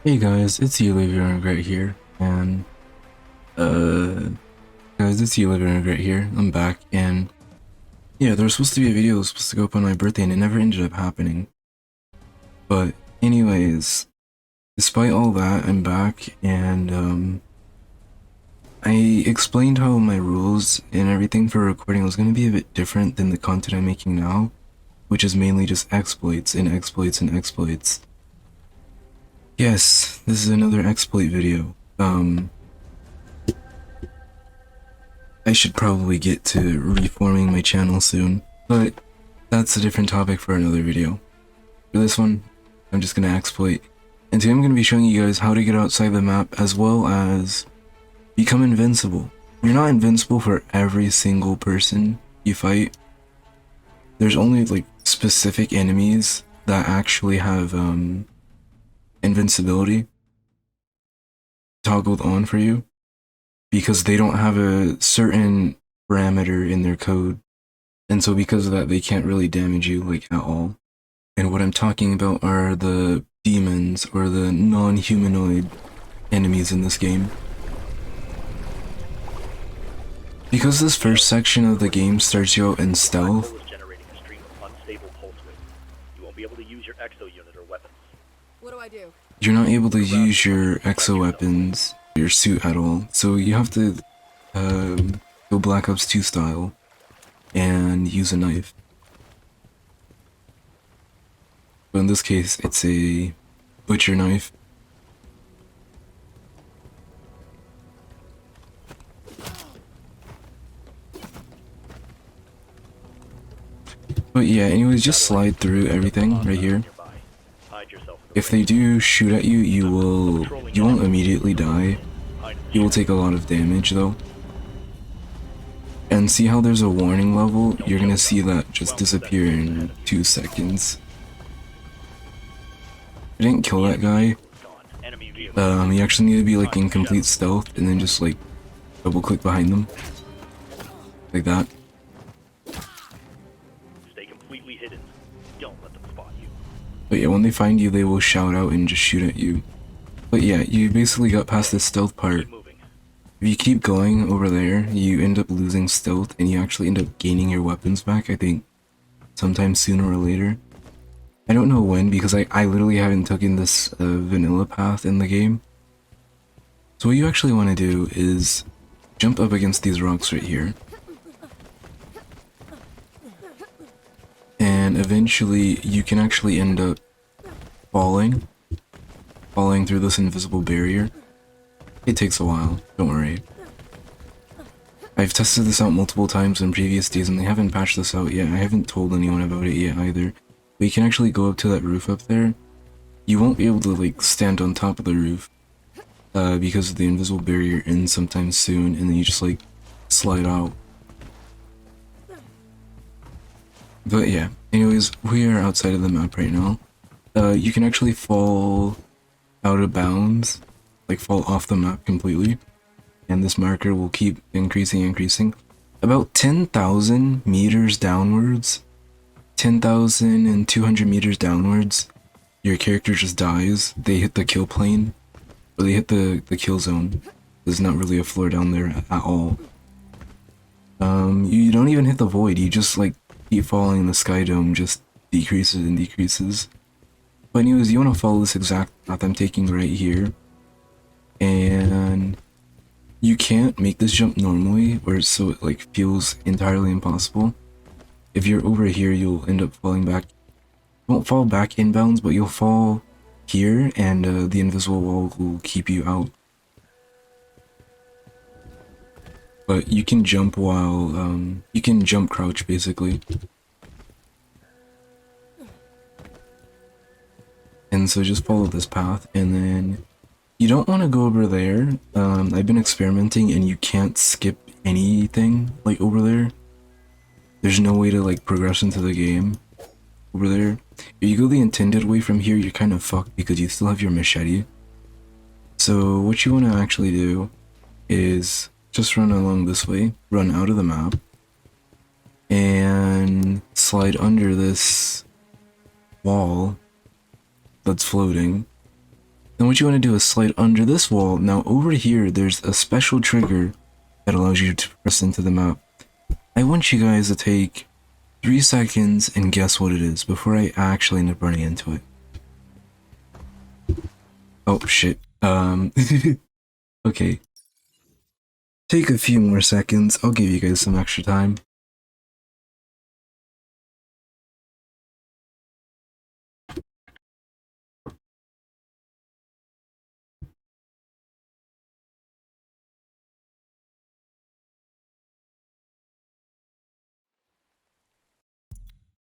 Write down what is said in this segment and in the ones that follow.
Hey guys, it's you Living Regret here, and guys, it's you Living Regret here. I'm back, and yeah, there was supposed to be a video that was supposed to go up on my birthday, and it never ended up happening. But anyways, despite all that, I'm back, and I explained how my rules and everything for recording was going to be a bit different than the content I'm making now, which is mainly just exploits and exploits and exploits. Yes, this is another exploit video. I should probably get to reforming my channel soon, but that's a different topic for another video. For this one, I'm just gonna exploit, and today I'm gonna be showing you guys how to get outside the map as well as become invincible. You're not invincible for every single person you fight. There's only like specific enemies that actually have invincibility toggled on for you, because they don't have a certain parameter in their code, and so because of that they can't really damage you like at all. And what I'm talking about are the demons or the non-humanoid enemies in this game. Because this first section of the game starts you out in stealth, What do I do? you're not able to use your exo weapons, your suit at all, so you have to go Black Ops 2 style and use a knife. But in this case, it's a butcher knife. But yeah, anyways, just slide through everything right here. If they do shoot at you, you won't immediately die. You will take a lot of damage though. And see how there's a warning level? You're gonna see that just disappear in 2 seconds. I didn't kill that guy. You actually need to be like in complete stealth and then just like double click behind them. Like that. Stay completely hidden. Don't let them spot you. But yeah, when they find you, they will shout out and just shoot at you. But yeah, you basically got past this stealth part. If you keep going over there, you end up losing stealth and you actually end up gaining your weapons back, I think, sometime sooner or later. I don't know when, because I literally haven't taken this vanilla path in the game. So what you actually want to do is jump up against these rocks right here. And eventually you can actually end up falling through this invisible barrier. It takes a while, don't worry. I've tested this out multiple times in previous days and they haven't patched this out yet. I haven't told anyone about it yet either. But you can actually go up to that roof up there. You won't be able to like stand on top of the roof because the invisible barrier ends sometime soon, and then you just like slide out. But yeah, anyways, we are outside of the map right now. You can actually fall out of bounds, like fall off the map completely, and this marker will keep increasing. About 10,000 meters downwards, 10,200 meters downwards, your character just dies. They hit the kill plane, or they hit the kill zone. There's not really a floor down there at all. You don't even hit the void, you just like keep falling, and the sky dome just decreases and decreases. But anyways, you want to follow this exact path I'm taking right here, and you can't make this jump normally, or so it like feels entirely impossible. If you're over here, you'll end up falling back. You won't fall back inbounds, but you'll fall here, and the invisible wall will keep you out. But you can jump while, you can jump crouch basically. And so just follow this path, and then you don't want to go over there. I've been experimenting and you can't skip anything like over there. There's no way to like progress into the game over there. If you go the intended way from here, you're kind of fucked because you still have your machete. So what you want to actually do is just run along this way, run out of the map, and slide under this wall that's floating, Then what you want to do is slide under this wall. Now over here, there's a special trigger that allows you to press into the map. I want you guys to take 3 seconds and guess what it is before I actually end up running into it. Oh shit. Okay. Take a few more seconds. I'll give you guys some extra time.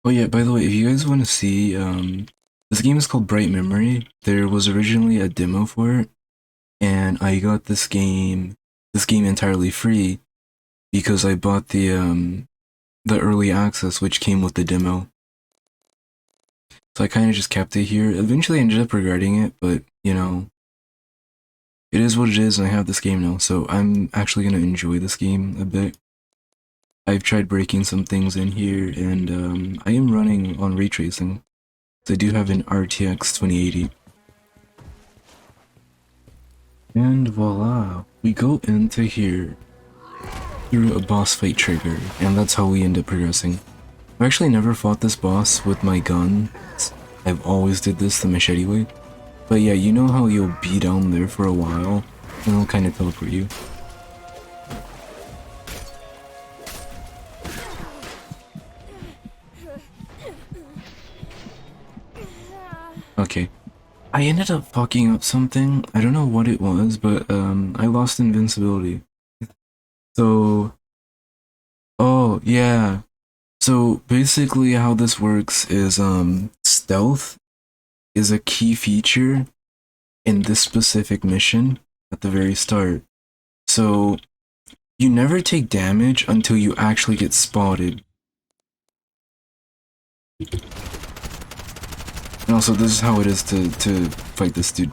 Oh yeah, by the way, if you guys want to see, this game is called Bright Memory. There was originally a demo for it, and I got this game entirely free because I bought the early access which came with the demo. So I kind of just kept it here. Eventually I ended up regretting it, but you know, it is what it is, and I have this game now, so I'm actually gonna enjoy this game a bit. I've tried breaking some things in here, and I am running on ray tracing. So I do have an RTX 2080. And voila, we go into here through a boss fight trigger, and that's how we end up progressing. I've actually never fought this boss with my gun. I've always did this the machete way. But yeah, you know how you'll be down there for a while, and it'll kind of teleport you. Okay. I ended up fucking up something. I don't know what it was, but I lost invincibility. So, oh yeah. So basically how this works is stealth is a key feature in this specific mission at the very start. So you never take damage until you actually get spotted. And also this is how it is to fight this dude.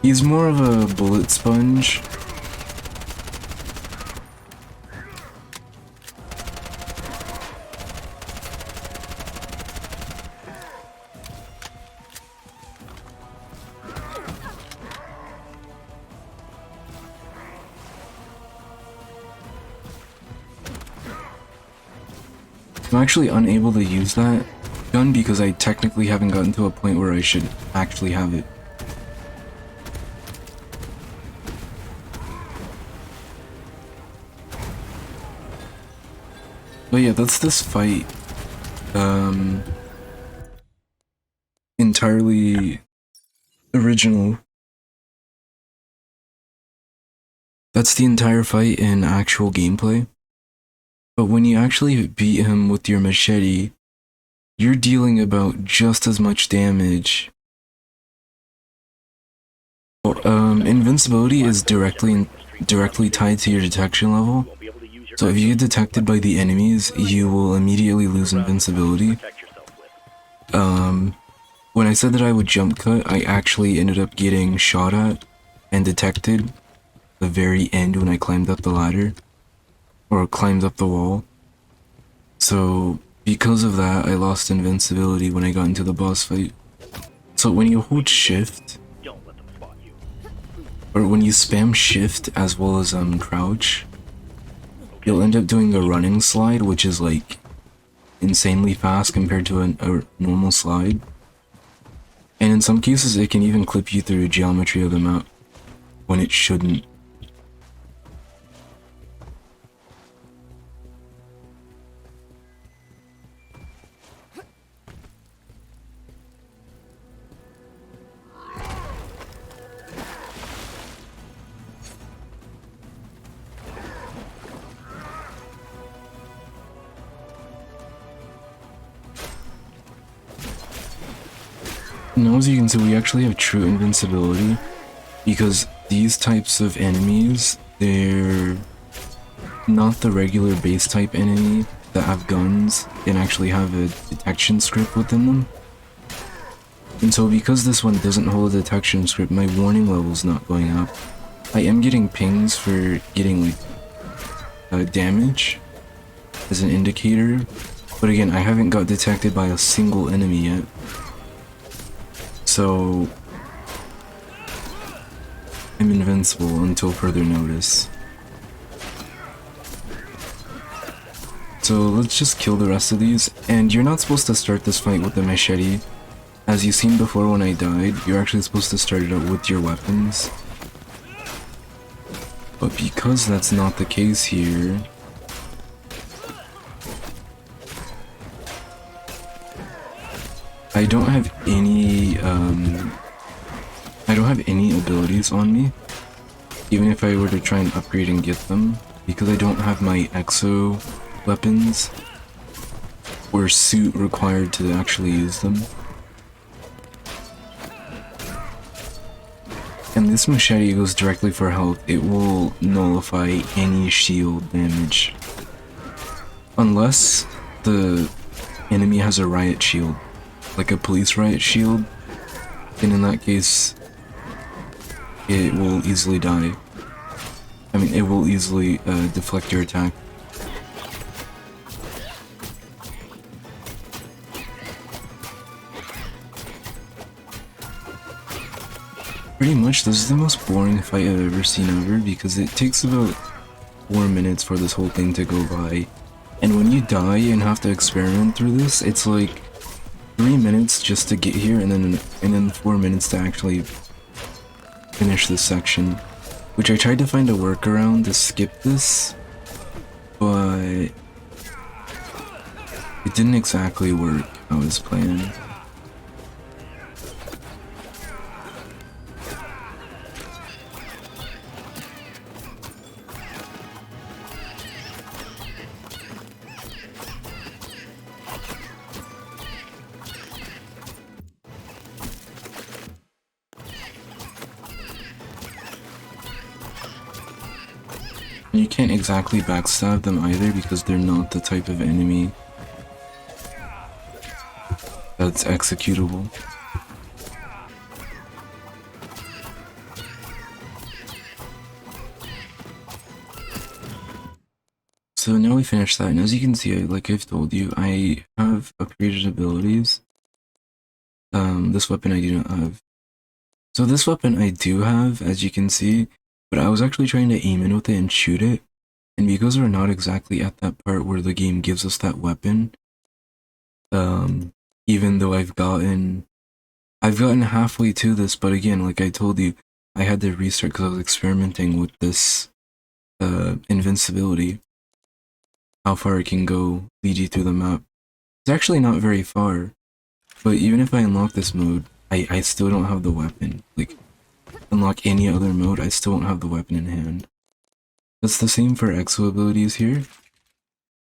He's more of a bullet sponge. I'm actually unable to use that gun because I technically haven't gotten to a point where I should actually have it. But yeah, that's this fight. Entirely original. That's the entire fight in actual gameplay. But when you actually beat him with your machete, you're dealing about just as much damage. Invincibility is directly tied to your detection level. So if you get detected by the enemies, you will immediately lose invincibility. When I said that I would jump cut, I actually ended up getting shot at and detected the very end when I climbed up the ladder. Or climbed up the wall. So because of that, I lost invincibility when I got into the boss fight. So when you hold shift, or when you spam shift as well as crouch, you'll end up doing a running slide, which is like insanely fast compared to a normal slide. And in some cases it can even clip you through geometry of the map when it shouldn't. Now as you can see, we actually have true invincibility because these types of enemies, they're not the regular base type enemy that have guns and actually have a detection script within them. And so because this one doesn't hold a detection script, my warning level's not going up. I am getting pings for getting like damage as an indicator, but again, I haven't got detected by a single enemy yet. So I'm invincible until further notice. So let's just kill the rest of these, and you're not supposed to start this fight with the machete. As you've seen before when I died, you're actually supposed to start it out with your weapons. But because that's not the case here, I don't have any abilities on me, even if I were to try and upgrade and get them, because I don't have my exo weapons or suit required to actually use them. And this machete goes directly for health. It will nullify any shield damage. Unless the enemy has a riot shield, like a police riot shield, then in that case, it will easily die. I mean, it will easily deflect your attack. Pretty much, this is the most boring fight I've ever seen ever, because it takes about 4 minutes for this whole thing to go by. And when you die and have to experiment through this, it's like 3 minutes just to get here, and then 4 minutes to actually finish this section. Which I tried to find a workaround to skip this, but it didn't exactly work how it was planned. You can't exactly backstab them either because they're not the type of enemy that's executable. So now we finished that, and as you can see, like I've told you, I have upgraded abilities. This weapon I do not have. So this weapon I do have, as you can see, but I was actually trying to aim in with it and shoot it, and because we're not exactly at that part where the game gives us that weapon, even though I've gotten halfway to this, but again, like I told you, I had to restart because I was experimenting with this invincibility, how far it can go, lead you through the map. It's actually not very far, but even if I unlock this mode, I still don't have the weapon. Like, unlock any other mode, I still won't have the weapon in hand. That's the same for exo abilities here.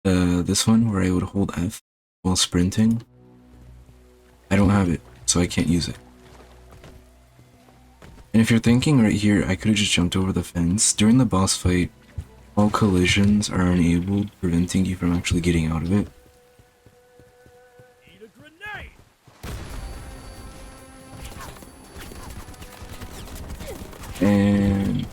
This one where I would hold F while sprinting, I don't have it, so I can't use it. And if you're thinking right here, I could have just jumped over the fence. During the boss fight, all collisions are enabled, preventing you from actually getting out of it. And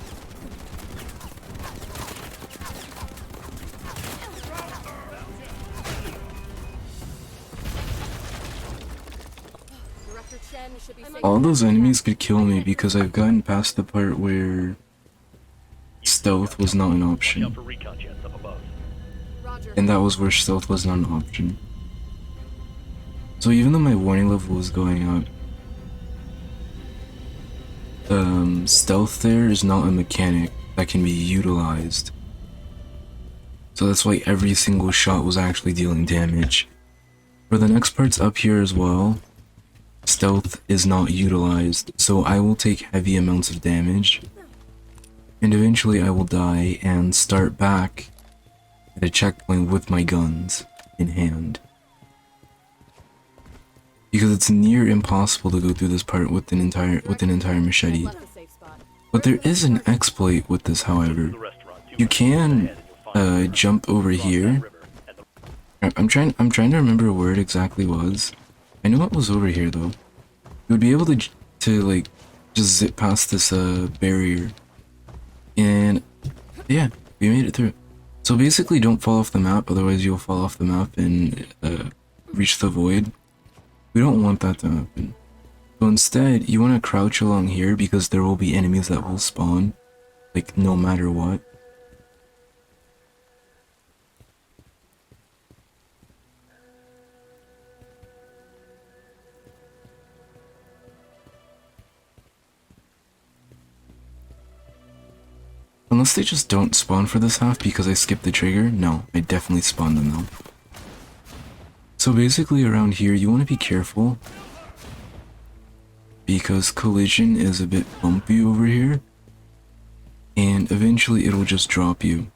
all those enemies could kill me because I've gotten past the part where stealth was not an option. And that was where stealth was not an option. So even though my warning level was going up, stealth there is not a mechanic that can be utilized. So that's why every single shot was actually dealing damage. For the next parts up here as well, stealth is not utilized, so I will take heavy amounts of damage, and eventually I will die and start back at a checkpoint with my guns in hand. Because it's near impossible to go through this part with an entire machete. But there is an exploit with this, however. You can jump over here. I'm trying to remember where it exactly was. I know it was over here though. You would be able to like just zip past this barrier. And yeah, we made it through. So basically don't fall off the map, otherwise you'll fall off the map and reach the void. We don't want that to happen. So instead, you want to crouch along here because there will be enemies that will spawn, like no matter what. Unless they just don't spawn for this half because I skipped the trigger. No, I definitely spawned them though. So basically around here, you want to be careful because collision is a bit bumpy over here, and eventually it'll just drop you.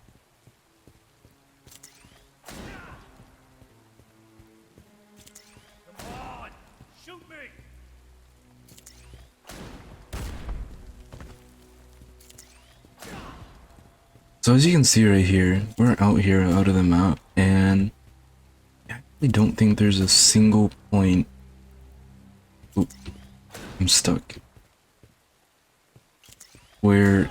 So as you can see right here, we're out here out of the map, and I actually don't think there's a single point. Oop, I'm stuck. Where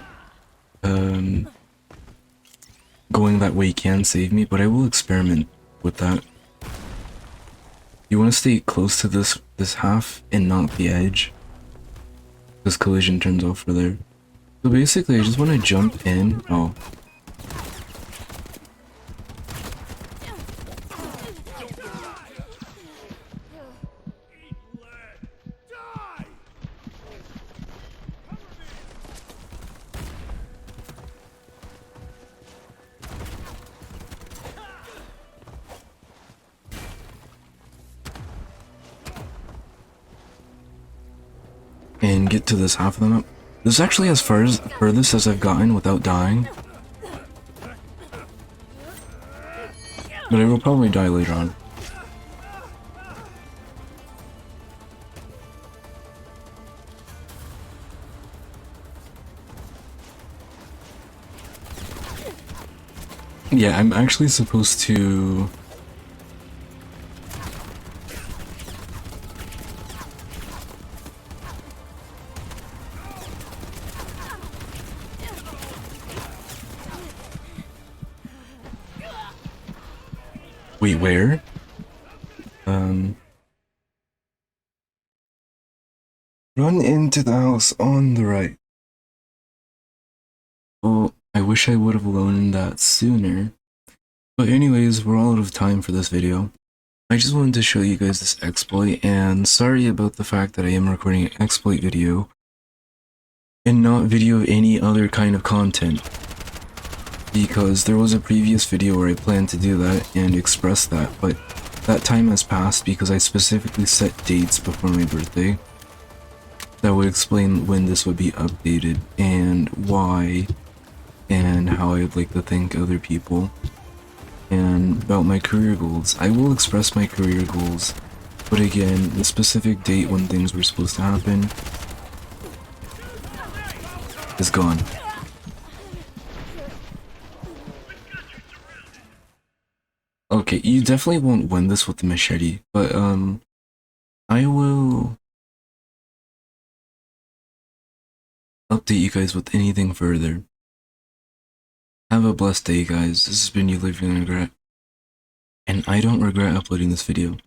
going that way can save me, but I will experiment with that. You want to stay close to this half and not the edge, because collision turns off for there. So basically, I just want to jump in. Oh. And get to this half of the map. This is actually as furthest as I've gotten without dying. But I will probably die later on. Yeah, I'm actually supposed to... Wait, where? Run into the house on the right. Well, I wish I would have learned that sooner. But anyways, we're all out of time for this video. I just wanted to show you guys this exploit, and sorry about the fact that I am recording an exploit video and not video of any other kind of content. Because there was a previous video where I planned to do that and express that, but that time has passed because I specifically set dates before my birthday that would explain when this would be updated and why and how I'd like to thank other people and about my career goals. I will express my career goals, but again, the specific date when things were supposed to happen is gone. Okay, you definitely won't win this with the machete, but I will update you guys with anything further. Have a blessed day, guys. This has been You Living in Regret, and I don't regret uploading this video.